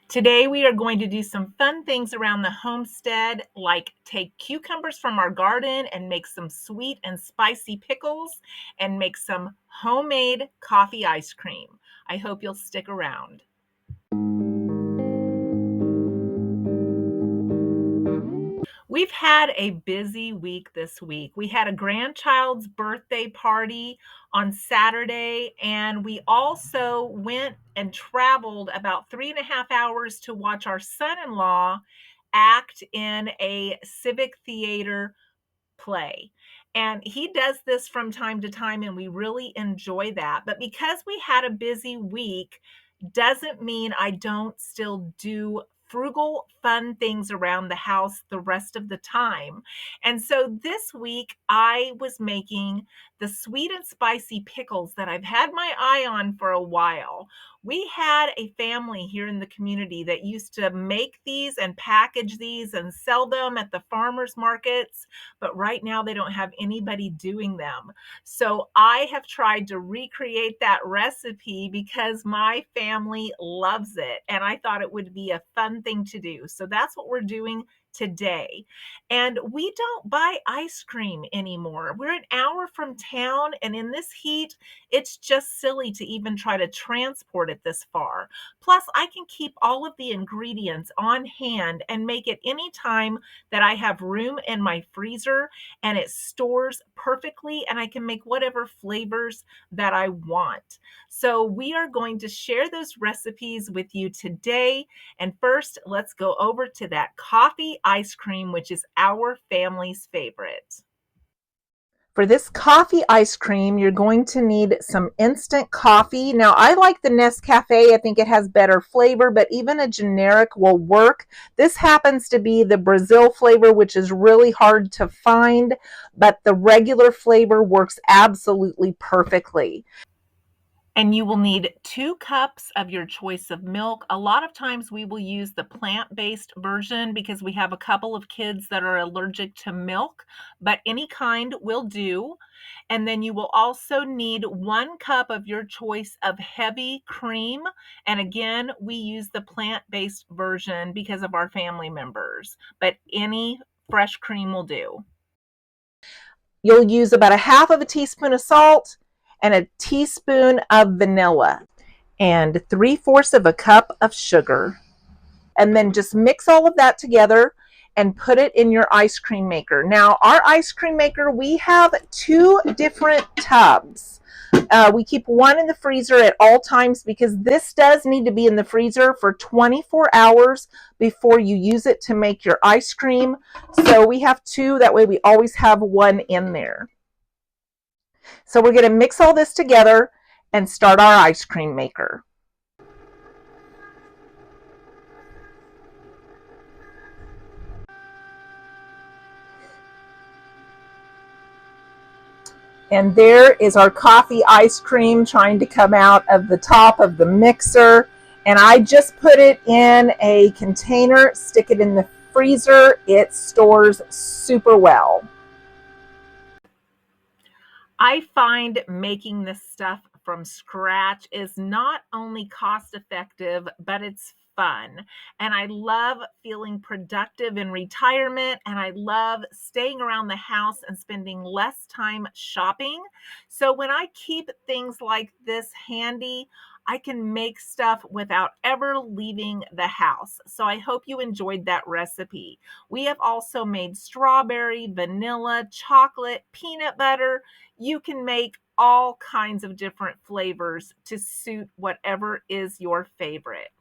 Today, we are going to do some fun things around the homestead, like take cucumbers from our garden and make some sweet and spicy pickles, and make some homemade coffee ice cream. I hope you'll stick around. We've had a busy week this week. We had a grandchild's birthday party on Saturday, and we also went and traveled about 3.5 hours to watch our son in law act in a civic theater play. And he does this from time to time, and we really enjoy that. But because we had a busy week, doesn't mean I don't still do frugal, fun things around the house the rest of the time. And so this week, I was making the sweet and spicy pickles that I've had my eye on for a while. We had a family here in the community that used to make these and package these and sell them at the farmers markets, but right now they don't have anybody doing them. So I have tried to recreate that recipe because my family loves it, and I thought it would be a fun thing to do. So that's what we're doing today. And we don't buy ice cream anymore. We're an hour from town, and in this heat, it's just silly to even try to transport it this far. Plus, I can keep all of the ingredients on hand and make it anytime that I have room in my freezer, and it stores perfectly, and I can make whatever flavors that I want. So we are going to share those recipes with you today. And first, let's go over to that coffee ice cream, which is our family's favorite. For this coffee ice cream, you're going to need some instant coffee. Now, I like the Nescafe. I think it has better flavor, but even a generic will work. This happens to be the Brazil flavor, which is really hard to find, but the regular flavor works absolutely perfectly. And you will need 2 cups of your choice of milk. A lot of times we will use the plant-based version because we have a couple of kids that are allergic to milk, but any kind will do. And then you will also need 1 cup of your choice of heavy cream. And again, we use the plant-based version because of our family members, but any fresh cream will do. You'll use about a half of a teaspoon of salt and a teaspoon of vanilla and 3/4 of a cup of sugar. And then just mix all of that together and put it in your ice cream maker. Now, our ice cream maker, we have 2 different tubs. We keep one in the freezer at all times because this does need to be in the freezer for 24 hours before you use it to make your ice cream. So we have 2, that way we always have one in there. So we're going to mix all this together and start our ice cream maker. And there is our coffee ice cream trying to come out of the top of the mixer. And I just put it in a container, stick it in the freezer. It stores super well. I find making this stuff from scratch is not only cost effective, but it's fun. And I love feeling productive in retirement, and I love staying around the house and spending less time shopping. So when I keep things like this handy, I can make stuff without ever leaving the house. So I hope you enjoyed that recipe. We have also made strawberry, vanilla, chocolate, peanut butter. You can make all kinds of different flavors to suit whatever is your favorite.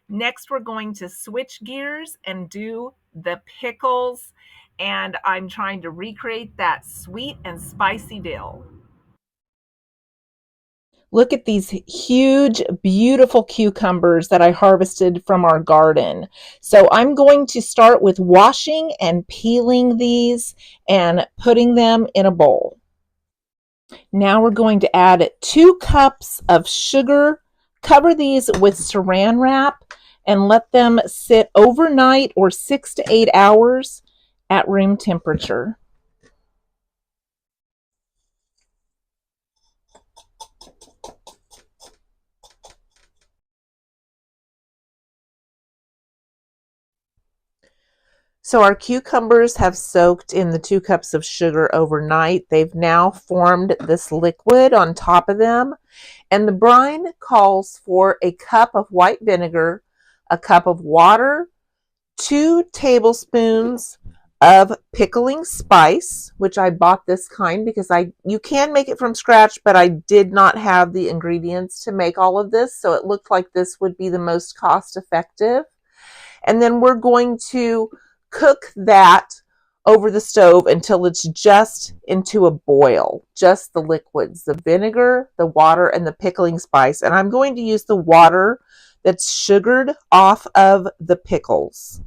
Next, we're going to switch gears and do the pickles. And I'm trying to recreate that sweet and spicy dill. Look at these huge, beautiful cucumbers that I harvested from our garden. So I'm going to start with washing and peeling these and putting them in a bowl. Now we're going to add 2 cups of sugar. Cover these with saran wrap and let them sit overnight or 6 to 8 hours at room temperature. So our cucumbers have soaked in the 2 cups of sugar overnight. They've now formed this liquid on top of them. And the brine calls for a cup of white vinegar, a cup of water, 2 tablespoons of pickling spice, which I bought this kind because you can make it from scratch, but I did not have the ingredients to make all of this, so it looked like this would be the most cost effective. And then we're going to cook that over the stove until it's just into a boil, just the liquids, the vinegar, the water, and the pickling spice. And I'm going to use the water that's sugared off of the pickles.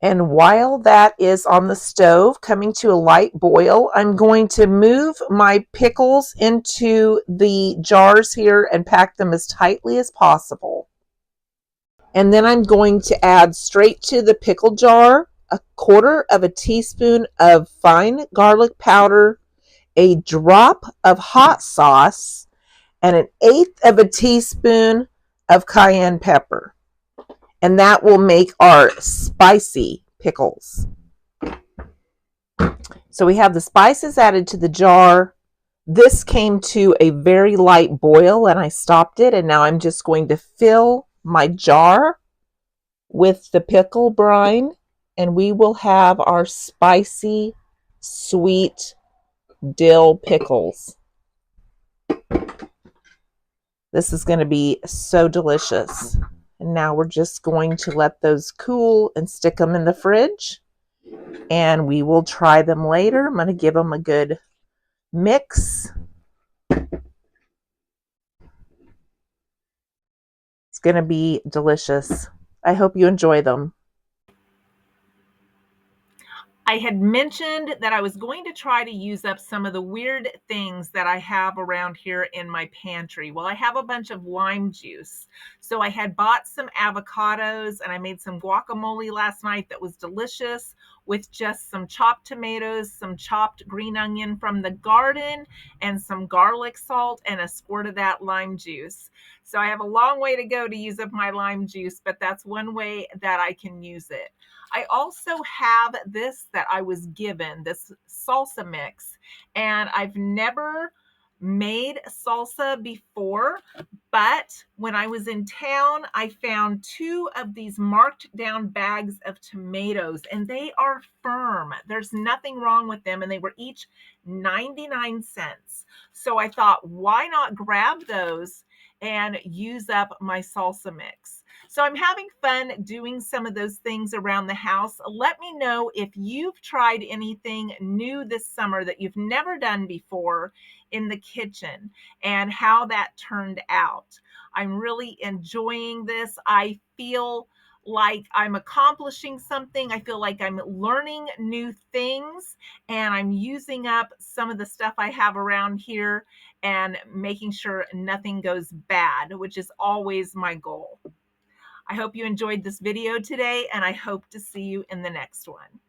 And while that is on the stove, coming to a light boil, I'm going to move my pickles into the jars here and pack them as tightly as possible. And then I'm going to add straight to the pickle jar a 1/4 teaspoon of fine garlic powder, a drop of hot sauce, and 1/8 teaspoon of cayenne pepper. And that will make our spicy pickles. So we have the spices added to the jar. This came to a very light boil and I stopped it, and now I'm just going to fill my jar with the pickle brine, and we will have our spicy sweet dill pickles. This is going to be so delicious. And now we're just going to let those cool and stick them in the fridge, and we will try them later. I'm going to give them a good mix. It's going to be delicious. I hope you enjoy them. I had mentioned that I was going to try to use up some of the weird things that I have around here in my pantry. Well, I have a bunch of lime juice. So I had bought some avocados and I made some guacamole last night that was delicious with just some chopped tomatoes, some chopped green onion from the garden, and some garlic salt and a squirt of that lime juice. So I have a long way to go to use up my lime juice, but that's one way that I can use it. I also have this that I was given, this salsa mix, and I've never made salsa before, but when I was in town, I found 2 of these marked down bags of tomatoes, and they are firm. There's nothing wrong with them, and they were each 99 cents. So I thought, why not grab those and use up my salsa mix? So I'm having fun doing some of those things around the house. Let me know if you've tried anything new this summer that you've never done before in the kitchen and how that turned out. I'm really enjoying this. I feel like I'm accomplishing something. I feel like I'm learning new things, and I'm using up some of the stuff I have around here and making sure nothing goes bad, which is always my goal. I hope you enjoyed this video today, and I hope to see you in the next one.